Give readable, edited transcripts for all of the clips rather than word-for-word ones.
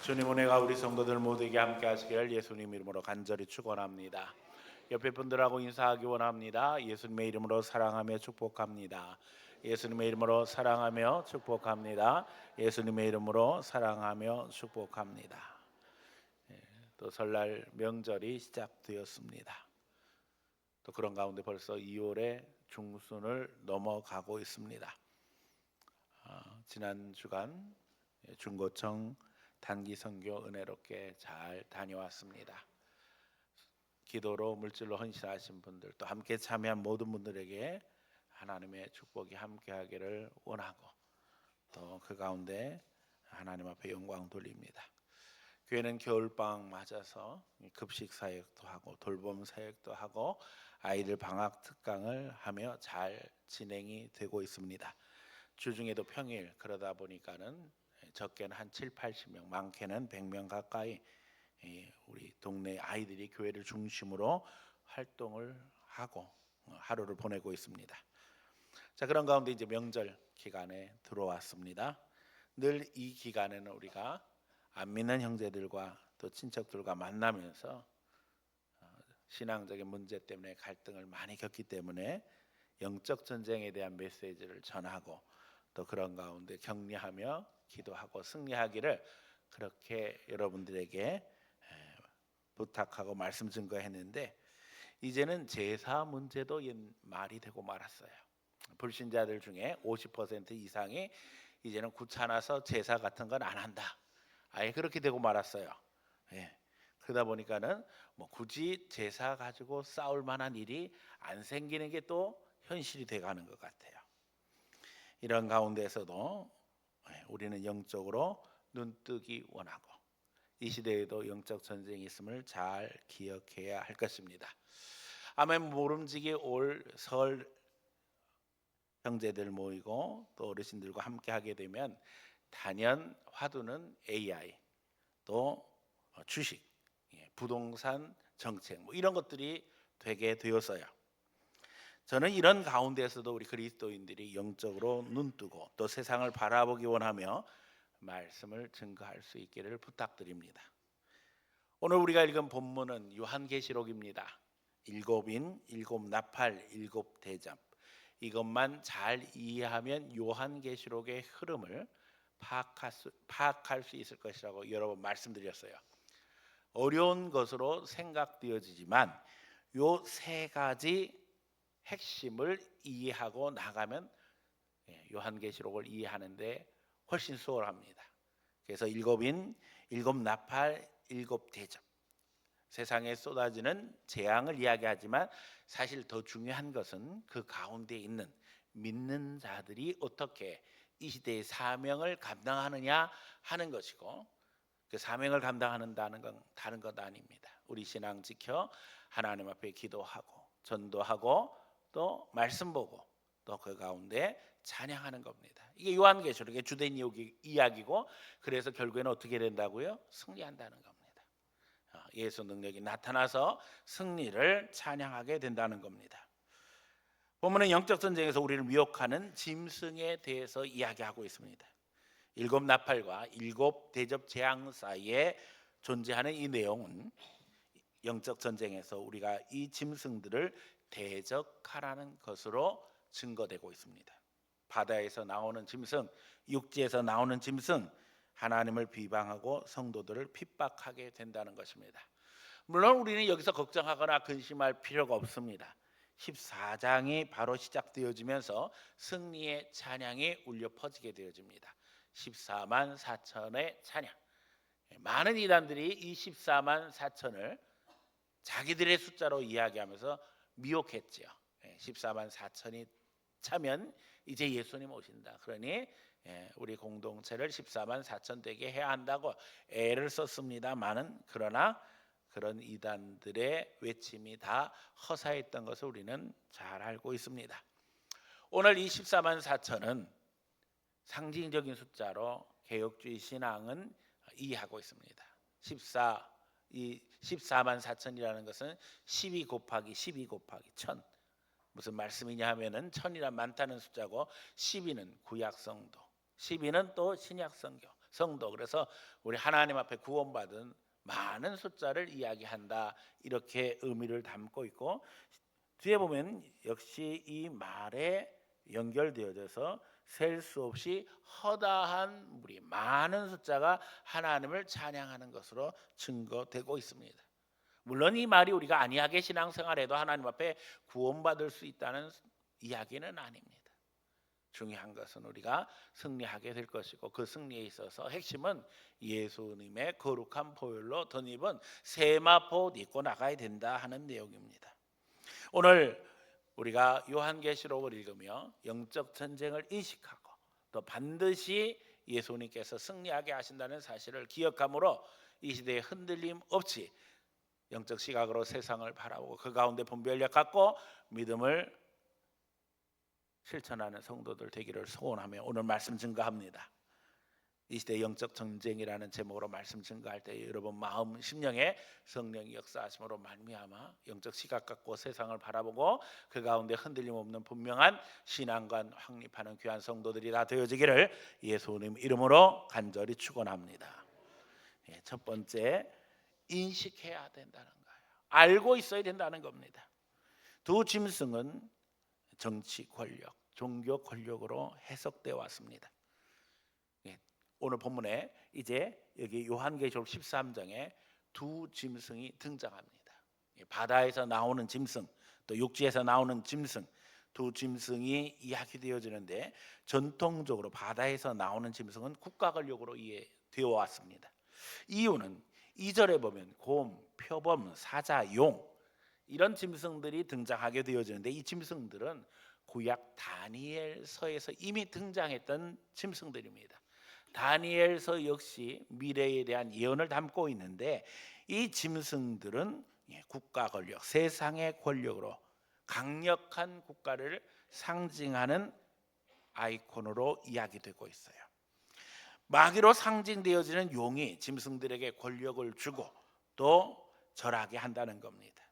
주님 은혜가 우리 성도들 모두에게 함께 하시기를 예수님 이름으로 간절히 축원합니다. 옆에 분들하고 인사하기 원합니다. 예수님의 이름으로 사랑하며 축복합니다. 예수님의 이름으로 사랑하며 축복합니다. 예수님의 이름으로 사랑하며 축복합니다. 또 설날 명절이 시작되었습니다. 또 그런 가운데 벌써 2월의 중순을 넘어가고 있습니다. 지난 주간 중고청 단기 선교 은혜롭게 잘 다녀왔습니다. 기도로 물질로 헌신하신 분들 또 함께 참여한 모든 분들에게 하나님의 축복이 함께하기를 원하고 또 그 가운데 하나님 앞에 영광 돌립니다. 교회는 겨울방학 맞아서 급식 사역도 하고 돌봄 사역도 하고 아이들 방학 특강을 하며 잘 진행이 되고 있습니다. 주중에도 평일 그러다 보니까는 적게는 한 7, 80명, 많게는 100명 가까이 우리 동네 아이들이 교회를 중심으로 활동을 하고 하루를 보내고 있습니다. 자, 그런 가운데 이제 명절 기간에 들어왔습니다. 늘 이 기간에는 우리가 안 믿는 형제들과 또 친척들과 만나면서 신앙적인 문제 때문에 갈등을 많이 겪기 때문에 영적 전쟁에 대한 메시지를 전하고 또 그런 가운데 격려하며 기도하고 승리하기를 그렇게 여러분들에게 부탁하고 말씀 증거했는데 이제는 제사 문제도 말이 되고 말았어요. 불신자들 중에 50% 이상이 이제는 귀찮아서 제사 같은 건 안 한다. 아예 그렇게 되고 말았어요. 그러다 보니까는 뭐 굳이 제사 가지고 싸울 만한 일이 안 생기는 게 또 현실이 돼가는 것 같아요. 이런 가운데서도 우리는 영적으로 눈뜨기 원하고 이 시대에도 영적 전쟁이 있음을 잘 기억해야 할 것입니다. 아멘. 모름지기 올 설 형제들 모이고 또 어르신들과 함께 하게 되면 단연 화두는 AI 또 주식, 부동산 정책 뭐 이런 것들이 되게 되었어요. 저는 이런 가운데서도 우리 그리스도인들이 영적으로 눈뜨고 또 세상을 바라보기 원하며 말씀을 증거할 수 있기를 부탁드립니다. 오늘 우리가 읽은 본문은 요한계시록입니다. 일곱인, 일곱 나팔, 일곱 대접. 이것만 잘 이해하면 요한계시록의 흐름을 파악할 수 있을 것이라고 여러 번 말씀드렸어요. 어려운 것으로 생각되어지지만 요 세 가지 핵심을 이해하고 나가면 요한계시록을 이해하는데 훨씬 수월합니다. 그래서 일곱인, 일곱 나팔, 일곱 대접. 세상에 쏟아지는 재앙을 이야기하지만 사실 더 중요한 것은 그 가운데 있는 믿는 자들이 어떻게 이 시대의 사명을 감당하느냐 하는 것이고 그 사명을 감당한다는 건 다른 것 아닙니다. 우리 신앙 지켜 하나님 앞에 기도하고 전도하고 또 말씀 보고 또 그 가운데 찬양하는 겁니다. 이게 요한계시록의 주된 이야기고 그래서 결국에는 어떻게 된다고요? 승리한다는 겁니다. 예수 능력이 나타나서 승리를 찬양하게 된다는 겁니다. 본문은 영적 전쟁에서 우리를 미혹하는 짐승에 대해서 이야기하고 있습니다. 일곱 나팔과 일곱 대접 재앙 사이에 존재하는 이 내용은 영적 전쟁에서 우리가 이 짐승들을 대적하라는 것으로 증거되고 있습니다. 바다에서 나오는 짐승, 육지에서 나오는 짐승, 하나님을 비방하고 성도들을 핍박하게 된다는 것입니다. 물론 우리는 여기서 걱정하거나 근심할 필요가 없습니다. 14장이 바로 시작되어지면서 승리의 찬양이 울려 퍼지게 되어집니다. 14만 4천의 찬양. 많은 이단들이 이 14만 4천을 자기들의 숫자로 이야기하면서 미혹했죠. 14만 4천이 차면 이제 예수님 오신다. 그러니 우리 공동체를 14만 4천 되게 해야 한다고 애를 썼습니다만은 그러나 그런 이단들의 외침이 다 허사했던 것을 우리는 잘 알고 있습니다. 오늘 이 14만 4천은 상징적인 숫자로 개혁주의 신앙은 이해하고 있습니다. 이 14만 4천이라는 것은 12 곱하기 12 곱하기 1000 무슨 말씀이냐 하면은 1000이란 많다는 숫자고 12는 구약 성도, 12는 또 신약 성경, 성도. 그래서 우리 하나님 앞에 구원받은 많은 숫자를 이야기한다, 이렇게 의미를 담고 있고, 뒤에 보면 역시 이 말에 연결되어져서 셀 수 없이 허다한 무리, 많은 숫자가 하나님을 찬양하는 것으로 증거되고 있습니다. 물론 이 말이 우리가 안이하게 신앙생활해도 하나님 앞에 구원받을 수 있다는 이야기는 아닙니다. 중요한 것은 우리가 승리하게 될 것이고, 그 승리에 있어서 핵심은 예수님의 거룩한 보혈로 덧입은 세마포 입고 나가야 된다 하는 내용입니다. 오늘 우리가 요한계시록을 읽으며 영적 전쟁을 인식하고 또 반드시 예수님께서 승리하게 하신다는 사실을 기억함으로 이 시대에 흔들림 없이 영적 시각으로 세상을 바라보고 그 가운데 분별력 갖고 믿음을 실천하는 성도들 되기를 소원하며 오늘 말씀 증거합니다. 이 시대 영적 전쟁이라는 제목으로 말씀 증거할 때 여러분 마음 심령에 성령이 역사하심으로 말미암아 영적 시각 갖고 세상을 바라보고 그 가운데 흔들림 없는 분명한 신앙관 확립하는 귀한 성도들이 다 되어지기를 예수님 이름으로 간절히 축원합니다. 첫 번째, 인식해야 된다는 거예요. 알고 있어야 된다는 겁니다. 두 짐승은 정치 권력, 종교 권력으로 해석되어 왔습니다. 오늘 본문에 이제 여기 요한계시록 13장에 두 짐승이 등장합니다. 바다에서 나오는 짐승, 또 육지에서 나오는 짐승, 두 짐승이 이야기되어지는데, 전통적으로 바다에서 나오는 짐승은 국가 권력으로 이해되어 왔습니다. 이유는 2절에 보면 곰, 표범, 사자, 용, 이런 짐승들이 등장하게 되어지는데, 이 짐승들은 구약 다니엘서에서 이미 등장했던 짐승들입니다. 다니엘서 역시 미래에 대한 예언을 담고 있는데, 이 짐승들은 국가 권력, 세상의 권력으로 강력한 국가를 상징하는 아이콘으로 이야기되고 있어요. 마귀로 상징되어지는 용이 짐승들에게 권력을 주고 또 절하게 한다는 겁니다.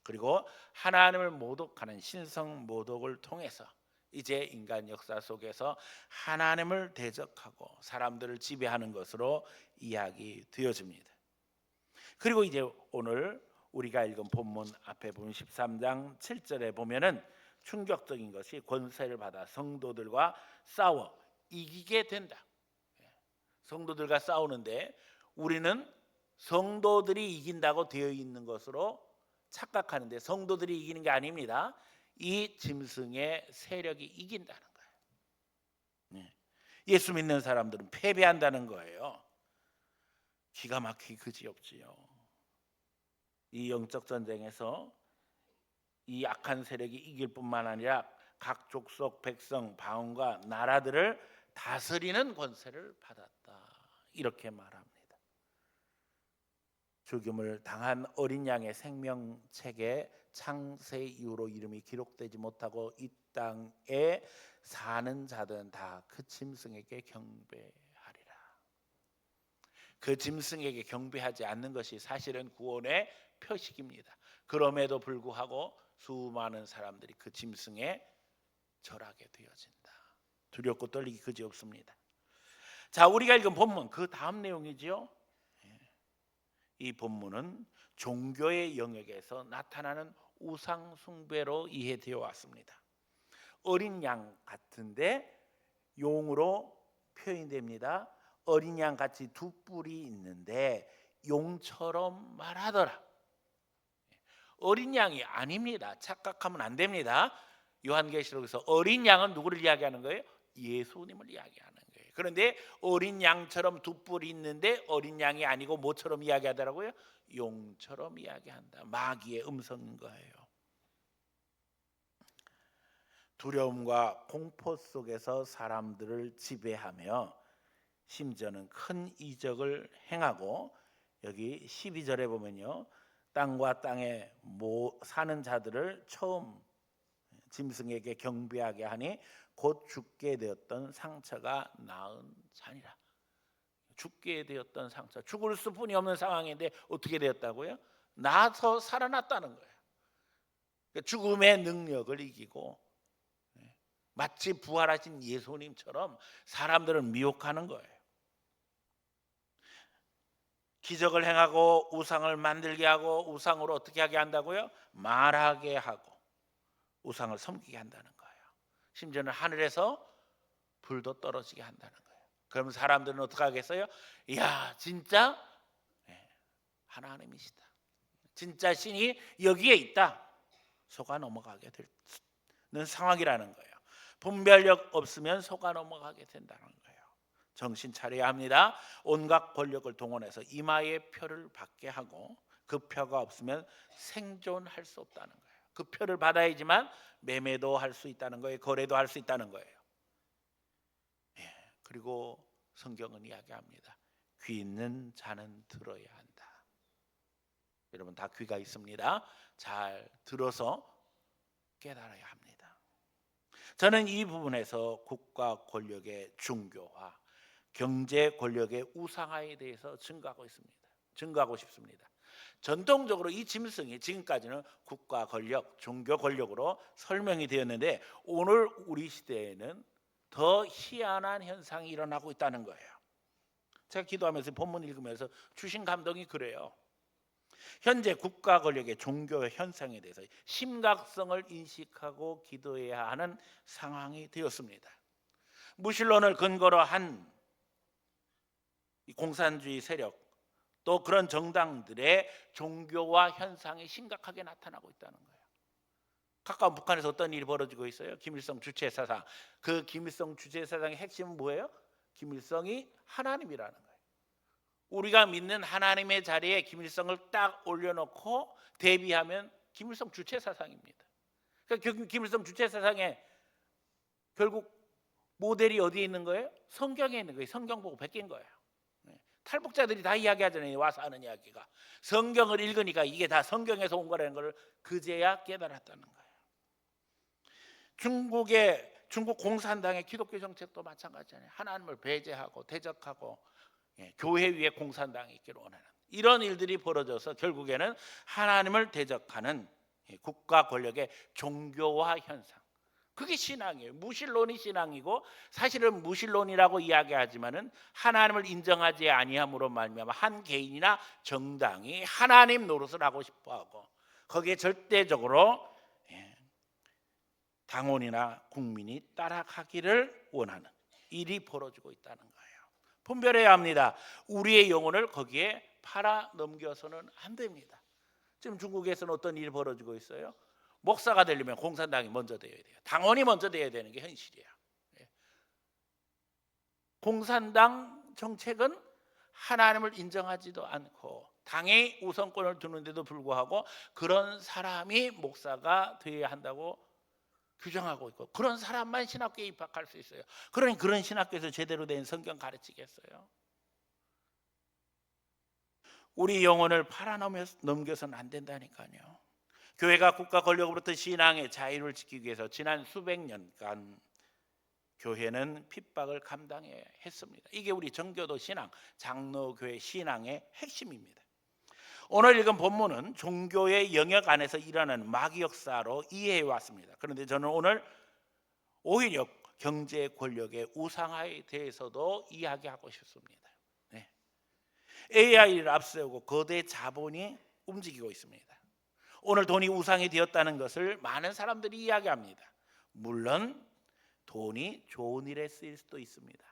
그리고 하나님을 모독하는 신성 모독을 통해서 이제 인간 역사 속에서 하나님을 대적하고 사람들을 지배하는 것으로 이야기되어집니다. 그리고 이제 오늘 우리가 읽은 본문 앞에 보면 13장 7절에 보면은 충격적인 것이 권세를 받아 성도들과 싸워 이기게 된다. 성도들과 싸우는데 우리는 성도들이 이긴다고 되어 있는 것으로 착각하는데, 성도들이 이기는 게 아닙니다. 이 짐승의 세력이 이긴다는 거예요. 예수 믿는 사람들은 패배한다는 거예요. 기가 막히기 그지없지요. 이 영적 전쟁에서 이 악한 세력이 이길 뿐만 아니라 각 족속, 백성, 방언과 나라들을 다스리는 권세를 받았다, 이렇게 말합니다. 죽임을 당한 어린 양의 생명책에 창세 이후로 이름이 기록되지 못하고 이 땅에 사는 자들은 다 그 짐승에게 경배하리라. 그 짐승에게 경배하지 않는 것이 사실은 구원의 표식입니다. 그럼에도 불구하고 수많은 사람들이 그 짐승에 절하게 되어진다. 두렵고 떨리기 그지없습니다. 자, 우리가 읽은 본문 그 다음 내용이지요. 이 본문은 종교의 영역에서 나타나는 우상 숭배로 이해되어 왔습니다. 어린 양 같은데 용으로 표현됩니다. 어린 양 같이 두 뿔이 있는데 용처럼 말하더라. 어린 양이 아닙니다. 착각하면 안 됩니다. 요한계시록에서 어린 양은 누구를 이야기하는 거예요? 예수님을 이야기하는 거예요. 그런데 어린 양처럼 두 뿔이 있는데 어린 양이 아니고 뭐처럼 이야기하더라고요? 용처럼 이야기한다. 마귀의 음성인 거예요. 두려움과 공포 속에서 사람들을 지배하며 심지어는 큰 이적을 행하고, 여기 12절에 보면요, 땅과 땅에 사는 자들을 처음 짐승에게 경배하게 하니 곧 죽게 되었던 상처가 나은 자니라. 죽게 되었던 상처, 죽을 수뿐이 없는 상황인데 어떻게 되었다고요? 나서 살아났다는 거예요. 죽음의 능력을 이기고 마치 부활하신 예수님처럼 사람들을 미혹하는 거예요. 기적을 행하고 우상을 만들게 하고 우상으로 어떻게 하게 한다고요? 말하게 하고 우상을 섬기게 한다는 거예요. 심지어는 하늘에서 불도 떨어지게 한다는 거예요. 그러면 사람들은 어떻게 하겠어요? 이야, 진짜 하나님이시다, 진짜 신이 여기에 있다, 속아 넘어가게 되는 상황이라는 거예요. 분별력 없으면 속아 넘어가게 된다는 거예요. 정신 차려야 합니다. 온갖 권력을 동원해서 이마에 표를 받게 하고 그 표가 없으면 생존할 수 없다는 거예요. 그 표를 받아야지만 매매도 할 수 있다는 거예요. 거래도 할 수 있다는 거예요. 그리고 성경은 이야기합니다. 귀 있는 자는 들어야 한다. 여러분 다 귀가 있습니다. 잘 들어서 깨달아야 합니다. 저는 이 부분에서 국가 권력의 중교화, 경제 권력의 우상화에 대해서 증거하고 싶습니다. 전통적으로 이 짐승이 지금까지는 국가 권력, 종교 권력으로 설명이 되었는데 오늘 우리 시대에는 더 희한한 현상이 일어나고 있다는 거예요. 제가 기도하면서 본문 읽으면서 주신 감동이 그래요. 현재 국가 권력의 종교 현상에 대해서 심각성을 인식하고 기도해야 하는 상황이 되었습니다. 무신론을 근거로 한 공산주의 세력, 또 그런 정당들의 종교화 현상이 심각하게 나타나고 있다는 거예요. 가까운 북한에서 어떤 일이 벌어지고 있어요? 김일성 주체 사상. 그 김일성 주체 사상의 핵심은 뭐예요? 김일성이 하나님이라는 거예요. 우리가 믿는 하나님의 자리에 김일성을 딱 올려놓고 대비하면 김일성 주체 사상입니다. 그러니까 김일성 주체 사상에 결국 모델이 어디에 있는 거예요? 성경에 있는 거예요. 성경 보고 베낀 거예요. 탈북자들이 다 이야기하잖아요. 와서 하는 이야기가. 성경을 읽으니까 이게 다 성경에서 온 거라는 걸 그제야 깨달았다는 거예요. 중국 공산당의 기독교 정책도 마찬가지잖아요. 하나님을 배제하고 대적하고 교회 위에 공산당이 있기를 원하는 이런 일들이 벌어져서 결국에는 하나님을 대적하는 국가 권력의 종교화 현상, 그게 신앙이에요. 무신론이 신앙이고 사실은 무신론이라고 이야기하지만은 하나님을 인정하지 아니함으로 말미암아 한 개인이나 정당이 하나님 노릇을 하고 싶어하고 거기에 절대적으로 당원이나 국민이 따라가기를 원하는 일이 벌어지고 있다는 거예요. 분별해야 합니다. 우리의 영혼을 거기에 팔아 넘겨서는 안 됩니다. 지금 중국에서는 어떤 일이 벌어지고 있어요? 목사가 되려면 공산당이 먼저 되어야 돼요. 당원이 먼저 되어야 되는 게 현실이에요. 공산당 정책은 하나님을 인정하지도 않고 당의 우선권을 두는데도 불구하고 그런 사람이 목사가 되어야 한다고 규정하고 있고 그런 사람만 신학교에 입학할 수 있어요. 그러니 그런 신학교에서 제대로 된 성경 가르치겠어요? 우리 영혼을 팔아넘겨서는 안 된다니까요. 교회가 국가 권력으로부터 신앙의 자유를 지키기 위해서 지난 수백 년간 교회는 핍박을 감당해야 했습니다. 이게 우리 정교도 신앙, 장로교회 신앙의 핵심입니다. 오늘 읽은 본문은 종교의 영역 안에서 일어나는 마귀 역사로 이해해 왔습니다. 그런데 저는 오늘 오히려 경제 권력의 우상화에 대해서도 이야기하고 싶습니다. AI를 앞세우고 거대 자본이 움직이고 있습니다. 오늘 돈이 우상이 되었다는 것을 많은 사람들이 이야기합니다. 물론 돈이 좋은 일에 쓰일 수도 있습니다.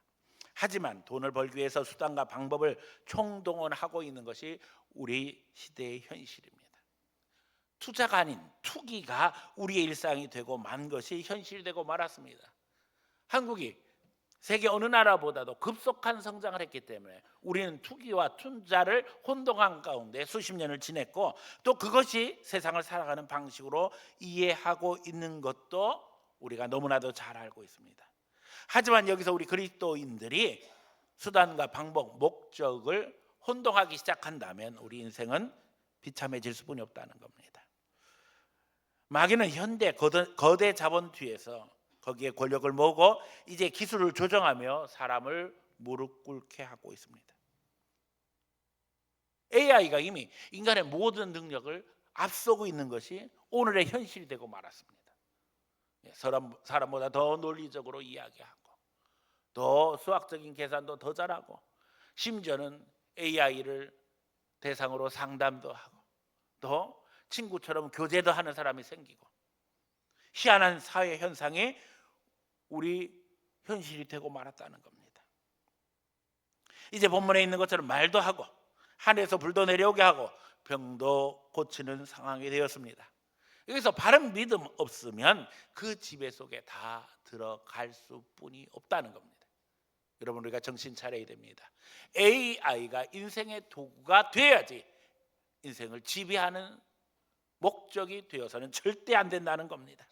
하지만 돈을 벌기 위해서 수단과 방법을 총동원하고 있는 것이 우리 시대의 현실입니다. 투자가 아닌 투기가 우리의 일상이 되고 만 것이 현실되고 말았습니다. 한국이 세계 어느 나라보다도 급속한 성장을 했기 때문에 우리는 투기와 투자를 혼동한 가운데 수십 년을 지냈고 또 그것이 세상을 살아가는 방식으로 이해하고 있는 것도 우리가 너무나도 잘 알고 있습니다. 하지만 여기서 우리 그리스도인들이 수단과 방법, 목적을 혼동하기 시작한다면 우리 인생은 비참해질 수뿐이 없다는 겁니다. 마귀는 현대 거대 자본 뒤에서 거기에 권력을 모으고 이제 기술을 조정하며 사람을 무릎 꿇게 하고 있습니다. AI가 이미 인간의 모든 능력을 앞서고 있는 것이 오늘의 현실이 되고 말았습니다. 사람보다 더 논리적으로 이야기하고 더 수학적인 계산도 더 잘하고 심지어는 AI를 대상으로 상담도 하고 또 친구처럼 교제도 하는 사람이 생기고 희한한 사회 현상이 우리 현실이 되고 말았다는 겁니다. 이제 본문에 있는 것처럼 말도 하고 하늘에서 불도 내려오게 하고 병도 고치는 상황이 되었습니다. 여기서 바른 믿음 없으면 그 지배 속에 다 들어갈 수뿐이 없다는 겁니다. 여러분, 우리가 정신 차려야 됩니다. AI가 인생의 도구가 되어야지 인생을 지배하는 목적이 되어서는 절대 안 된다는 겁니다.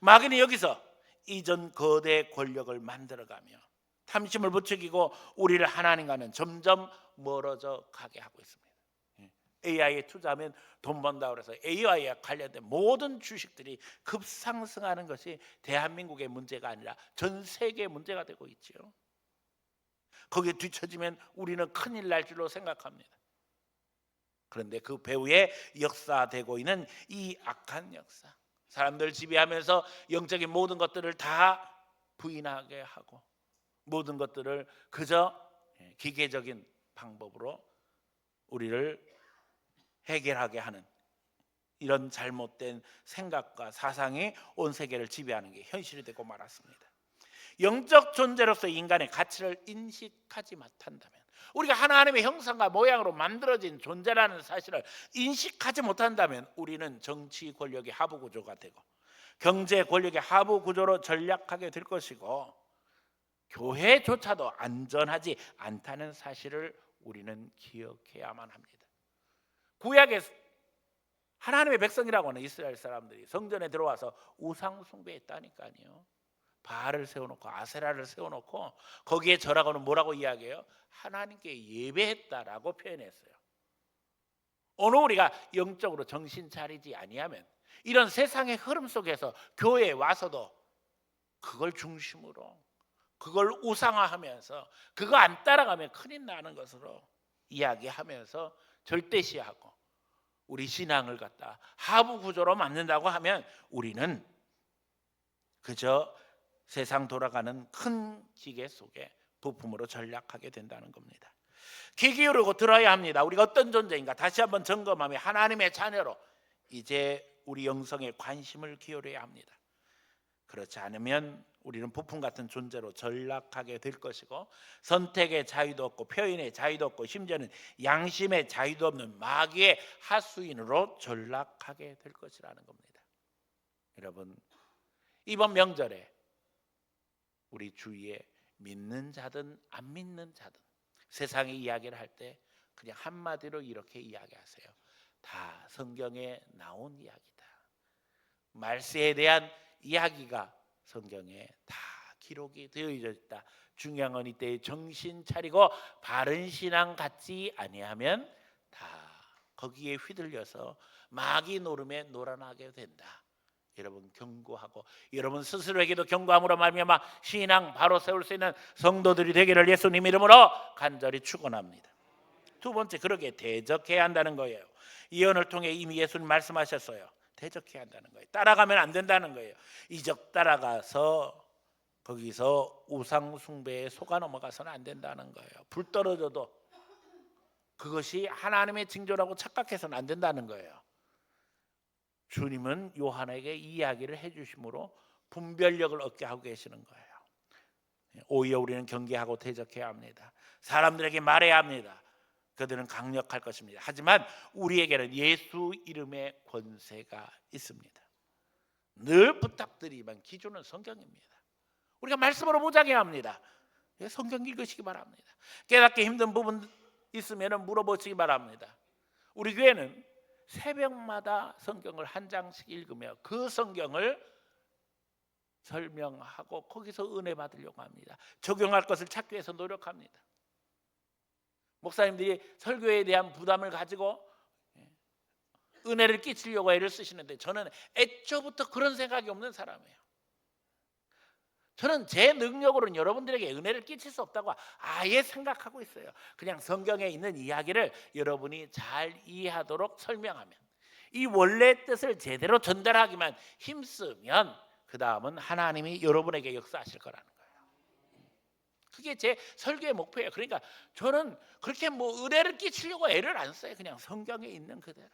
마귀는 여기서 이전 거대 권력을 만들어가며 탐심을 부추기고 우리를 하나님과는 점점 멀어져 가게 하고 있습니다. AI에 투자하면 돈 번다고 해서 AI에 관련된 모든 주식들이 급상승하는 것이 대한민국의 문제가 아니라 전 세계의 문제가 되고 있죠. 거기에 뒤처지면 우리는 큰일 날 줄로 생각합니다. 그런데 그 배후에 역사되고 있는 이 악한 역사, 사람들 지배하면서 영적인 모든 것들을 다 부인하게 하고 모든 것들을 그저 기계적인 방법으로 우리를 해결하게 하는 이런 잘못된 생각과 사상이 온 세계를 지배하는 게 현실이 되고 말았습니다. 영적 존재로서 인간의 가치를 인식하지 못한다면, 우리가 하나님의 형상과 모양으로 만들어진 존재라는 사실을 인식하지 못한다면 우리는 정치 권력의 하부 구조가 되고 경제 권력의 하부 구조로 전락하게 될 것이고 교회조차도 안전하지 않다는 사실을 우리는 기억해야만 합니다. 구약의 하나님의 백성이라고 하는 이스라엘 사람들이 성전에 들어와서 우상 숭배했다니까요. 바알을 세워놓고 아세라를 세워놓고 거기에 절하고는 뭐라고 이야기해요? 하나님께 예배했다라고 표현했어요. 오늘 우리가 영적으로 정신 차리지 아니하면 이런 세상의 흐름 속에서 교회에 와서도 그걸 중심으로 그걸 우상화하면서 그거 안 따라가면 큰일 나는 것으로 이야기하면서 절대시하고 우리 신앙을 갖다 하부 구조로 만든다고 하면 우리는 그저 세상 돌아가는 큰 기계 속에 부품으로 전락하게 된다는 겁니다. 귀 기울이고 들어야 합니다. 우리가 어떤 존재인가 다시 한번 점검하며 하나님의 자녀로 이제 우리 영성에 관심을 기울여야 합니다. 그렇지 않으면 우리는 부품 같은 존재로 전락하게 될 것이고 선택의 자유도 없고 표현의 자유도 없고 심지어는 양심의 자유도 없는 마귀의 하수인으로 전락하게 될 것이라는 겁니다. 여러분, 이번 명절에 우리 주위에 믿는 자든 안 믿는 자든 세상의 이야기를 할 때 그냥 한마디로 이렇게 이야기하세요. 다 성경에 나온 이야기다. 말세에 대한 이야기가 성경에 다 기록이 되어 있다. 중요한 건 이때 정신 차리고 바른 신앙 갖지 아니하면 다 거기에 휘둘려서 마귀 노름에 놀아나게 된다. 여러분 경고하고 여러분 스스로에게도 경고함으로 말미암아 신앙 바로 세울 수 있는 성도들이 되기를 예수님 이름으로 간절히 축원합니다. 두 번째, 그러게 대적해야 한다는 거예요. 예언을 통해 이미 예수님 말씀하셨어요. 대적해야 한다는 거예요. 따라가면 안 된다는 거예요. 이적 따라가서 거기서 우상 숭배에 속아 넘어가서는 안 된다는 거예요. 불 떨어져도 그것이 하나님의 징조라고 착각해서는 안 된다는 거예요. 주님은 요한에게 이야기를 해주심으로 분별력을 얻게 하고 계시는 거예요. 오히려 우리는 경계하고 대적해야 합니다. 사람들에게 말해야 합니다. 그들은 강력할 것입니다. 하지만 우리에게는 예수 이름의 권세가 있습니다. 늘 부탁드리지만 기준은 성경입니다. 우리가 말씀으로 무장해야 합니다. 성경 읽으시기 바랍니다. 깨닫기 힘든 부분 있으면 물어보시기 바랍니다. 우리 교회는 새벽마다 성경을 한 장씩 읽으며 그 성경을 설명하고 거기서 은혜 받으려고 합니다. 적용할 것을 찾기 위해서 노력합니다. 목사님들이 설교에 대한 부담을 가지고 은혜를 끼치려고 애를 쓰시는데 저는 애초부터 그런 생각이 없는 사람이에요. 저는 제 능력으로는 여러분들에게 은혜를 끼칠 수 없다고 아예 생각하고 있어요. 그냥 성경에 있는 이야기를 여러분이 잘 이해하도록 설명하면 이 원래 뜻을 제대로 전달하기만 힘쓰면 그 다음은 하나님이 여러분에게 역사하실 거라는 거예요. 그게 제 설교의 목표예요. 그러니까 저는 그렇게 뭐 은혜를 끼치려고 애를 안 써요. 그냥 성경에 있는 그대로.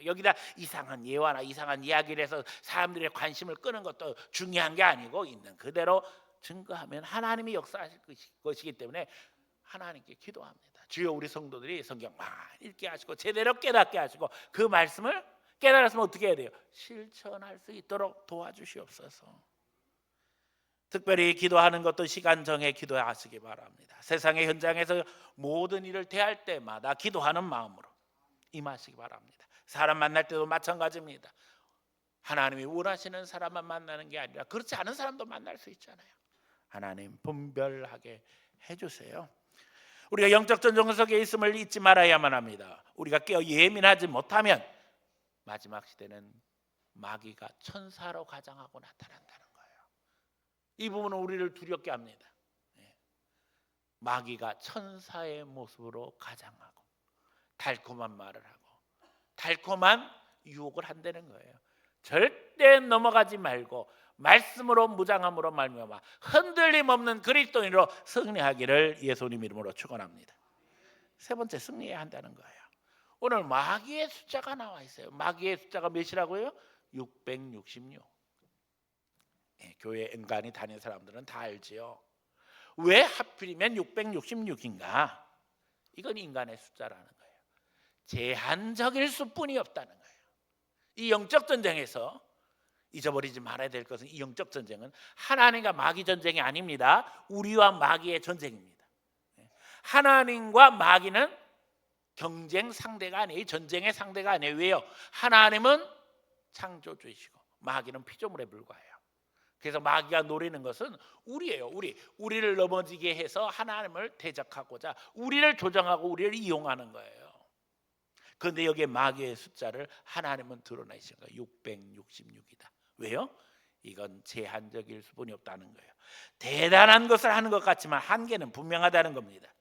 여기다 이상한 예화나 이상한 이야기를 해서 사람들의 관심을 끄는 것도 중요한 게 아니고 있는 그대로 증거하면 하나님이 역사하실 것이기 때문에 하나님께 기도합니다. 주여, 우리 성도들이 성경 많이 읽게 하시고 제대로 깨닫게 하시고 그 말씀을 깨달았으면 어떻게 해야 돼요? 실천할 수 있도록 도와주시옵소서. 특별히 기도하는 것도 시간 정해 기도하시기 바랍니다. 세상의 현장에서 모든 일을 대할 때마다 기도하는 마음으로 임하시기 바랍니다. 사람 만날 때도 마찬가지입니다. 하나님이 원하시는 사람만 만나는 게 아니라 그렇지 않은 사람도 만날 수 있잖아요. 하나님 분별하게 해주세요. 우리가 영적 전쟁 속에 있음을 잊지 말아야만 합니다. 우리가 깨어 예민하지 못하면 마지막 시대는 마귀가 천사로 가장하고 나타난다는 거예요. 이 부분은 우리를 두렵게 합니다. 마귀가 천사의 모습으로 가장하고 달콤한 말을 하고 달콤한 유혹을 한다는 거예요. 절대 넘어가지 말고 말씀으로 무장함으로 말미암아 흔들림 없는 그리스도인으로 승리하기를 예수님 이름으로 축원합니다. 세 번째, 승리해야 한다는 거예요. 오늘 마귀의 숫자가 나와 있어요. 마귀의 숫자가 몇이라고요? 666. 교회 엔간히 다니는 사람들은 다 알지요. 왜 하필이면 666인가? 이건 인간의 숫자라는 거예요. 제한적일 수뿐이 없다는 거예요. 이 영적 전쟁에서 잊어버리지 말아야 될 것은 이 영적 전쟁은 하나님과 마귀 전쟁이 아닙니다. 우리와 마귀의 전쟁입니다. 하나님과 마귀는 경쟁 상대가 아니에요. 전쟁의 상대가 아니에요. 왜요? 하나님은 창조주이시고 마귀는 피조물에 불과해요. 그래서 마귀가 노리는 것은 우리예요. 우리를 넘어지게 해서 하나님을 대적하고자 우리를 조정하고 우리를 이용하는 거예요. 그런데 여기에 마귀의 숫자를 하나님은 드러내신 거예요. 666이다. 왜요? 이건 제한적일 수뿐이 없다는 거예요. 대단한 것을 하는 것 같지만 한계는 분명하다는 겁니다.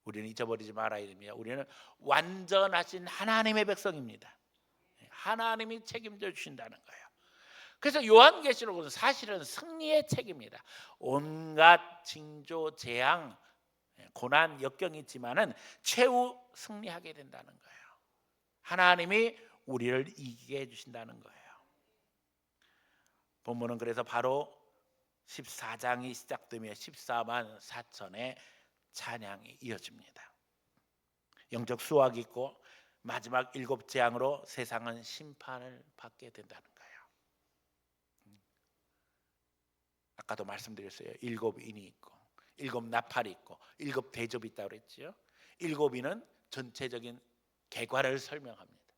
우리는 잊어버리지 말아야 됩니다. 우리는 완전하신 하나님의 백성입니다. 하나님이 책임져 주신다는 거예요. 그래서 요한계시록은 사실은 승리의 책입니다. 온갖 징조, 재앙, 고난, 역경이 있지만은 최후 승리하게 된다는 거예요. 하나님이 우리를 이기게 해주신다는 거예요. 본문은 그래서 바로 14장이 시작되며 14만 4천의 찬양이 이어집니다. 영적 수확이 있고 마지막 7 재앙으로 세상은 심판을 받게 된다는 거예요. 아까도 말씀드렸어요. 7 인이 있고 7 나팔이 있고 7 대접이 있다고 그랬죠. 7 인은 전체적인 개괄을 설명합니다.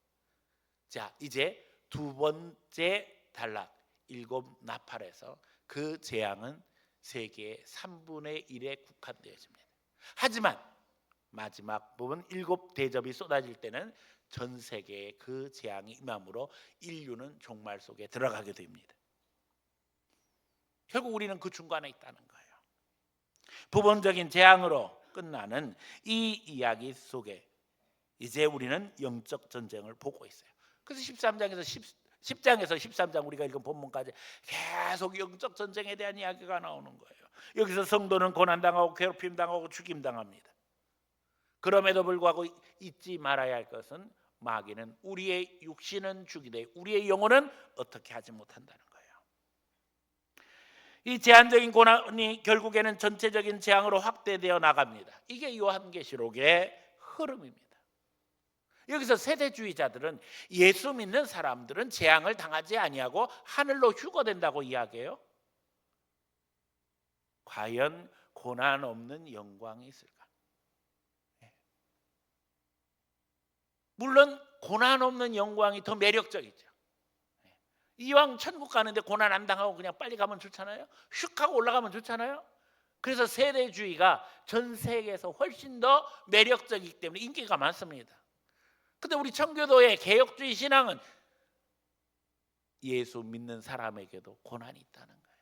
자, 이제 두 번째 단락 7 나팔에서 그 재앙은 세계의 3분의 1에 국한되어집니다. 하지만 마지막 부분 7 대접이 쏟아질 때는 전 세계에 그 재앙이 임함으로 인류는 종말 속에 들어가게 됩니다. 결국 우리는 그 중간에 있다는 거예요. 부분적인 재앙으로 끝나는 이 이야기 속에 이제 우리는 영적 전쟁을 보고 있어요. 그래서 10장에서 13장 우리가 읽은 본문까지 계속 영적 전쟁에 대한 이야기가 나오는 거예요. 여기서 성도는 고난당하고 괴롭힘당하고 죽임당합니다. 그럼에도 불구하고 잊지 말아야 할 것은 마귀는 우리의 육신은 죽이되 우리의 영혼은 어떻게 하지 못한다는 거예요. 이 제한적인 고난이 결국에는 전체적인 재앙으로 확대되어 나갑니다. 이게 요한계시록의 흐름입니다. 여기서 세대주의자들은 예수 믿는 사람들은 재앙을 당하지 아니하고 하늘로 휴거된다고 이야기해요. 과연 고난 없는 영광이 있을까? 물론 고난 없는 영광이 더 매력적이죠. 이왕 천국 가는데 고난 안 당하고 그냥 빨리 가면 좋잖아요. 슉 하고 올라가면 좋잖아요. 그래서 세대주의가 전 세계에서 훨씬 더 매력적이기 때문에 인기가 많습니다. 근데 우리 청교도의 개혁주의 신앙은 예수 믿는 사람에게도 고난이 있다는 거예요.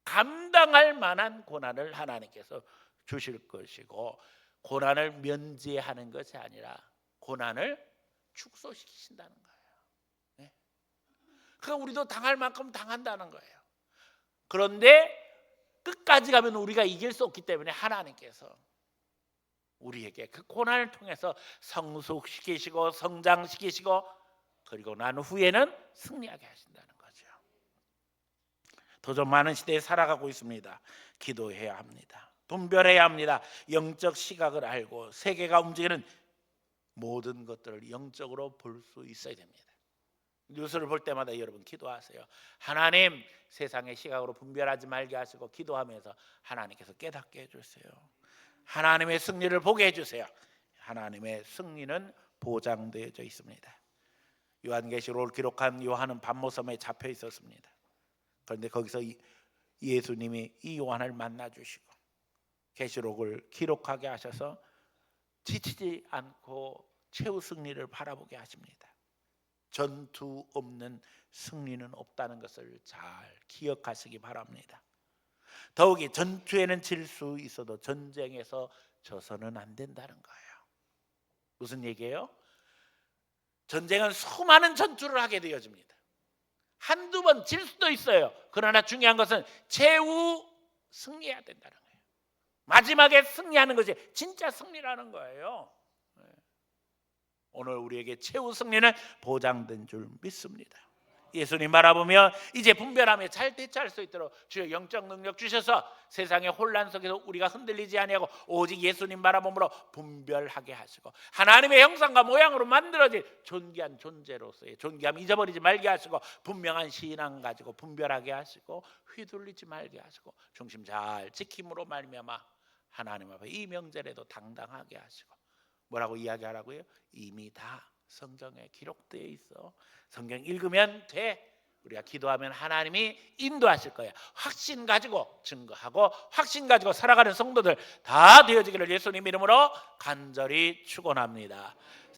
감당할 만한 고난을 하나님께서 주실 것이고 고난을 면제하는 것이 아니라 고난을 축소시키신다는 거예요. 그러니까 우리도 당할 만큼 당한다는 거예요. 그런데 끝까지 가면 우리가 이길 수 없기 때문에 하나님께서 우리에게 그 고난을 통해서 성숙시키시고 성장시키시고 그리고 난 후에는 승리하게 하신다는 거죠. 더 좀 많은 시대에 살아가고 있습니다. 기도해야 합니다. 분별해야 합니다. 영적 시각을 알고 세계가 움직이는 모든 것들을 영적으로 볼 수 있어야 됩니다. 뉴스를 볼 때마다 여러분 기도하세요. 하나님, 세상의 시각으로 분별하지 말게 하시고 기도하면서 하나님께서 깨닫게 해주세요. 하나님의 승리를 보게 해주세요. 하나님의 승리는 보장되어져 있습니다. 요한계시록을 기록한 요한은 밤모섬에 잡혀 있었습니다. 그런데 거기서 예수님이 이 요한을 만나 주시고 계시록을 기록하게 하셔서 지치지 않고 최후 승리를 바라보게 하십니다. 전투 없는 승리는 없다는 것을 잘 기억하시기 바랍니다. 더욱이 전투에는 질 수 있어도 전쟁에서 져서는 안 된다는 거예요. 무슨 얘기예요? 전쟁은 수많은 전투를 하게 되어집니다. 한두 번 질 수도 있어요. 그러나 중요한 것은 최후 승리해야 된다는 거예요. 마지막에 승리하는 것이 진짜 승리라는 거예요. 오늘 우리에게 최후 승리는 보장된 줄 믿습니다. 예수님 바라보며 이제 분별하며 잘 대처할 수 있도록 주여 영적 능력 주셔서 세상의 혼란 속에서 우리가 흔들리지 아니하고 오직 예수님 바라봄으로 분별하게 하시고 하나님의 형상과 모양으로 만들어진 존귀한 존재로서의 존귀함 잊어버리지 말게 하시고 분명한 신앙 가지고 분별하게 하시고 휘둘리지 말게 하시고 중심 잘 지킴으로 말미암아 하나님 앞에 이 명절에도 당당하게 하시고 뭐라고 이야기하라고요? 이미 다 성경에 기록되어 있어. 성경 읽으면 돼. 우리가 기도하면 하나님이 인도하실 거야. 확신 가지고 증거하고 확신 가지고 살아가는 성도들 다 되어지기를 예수님 이름으로 간절히 축원합니다.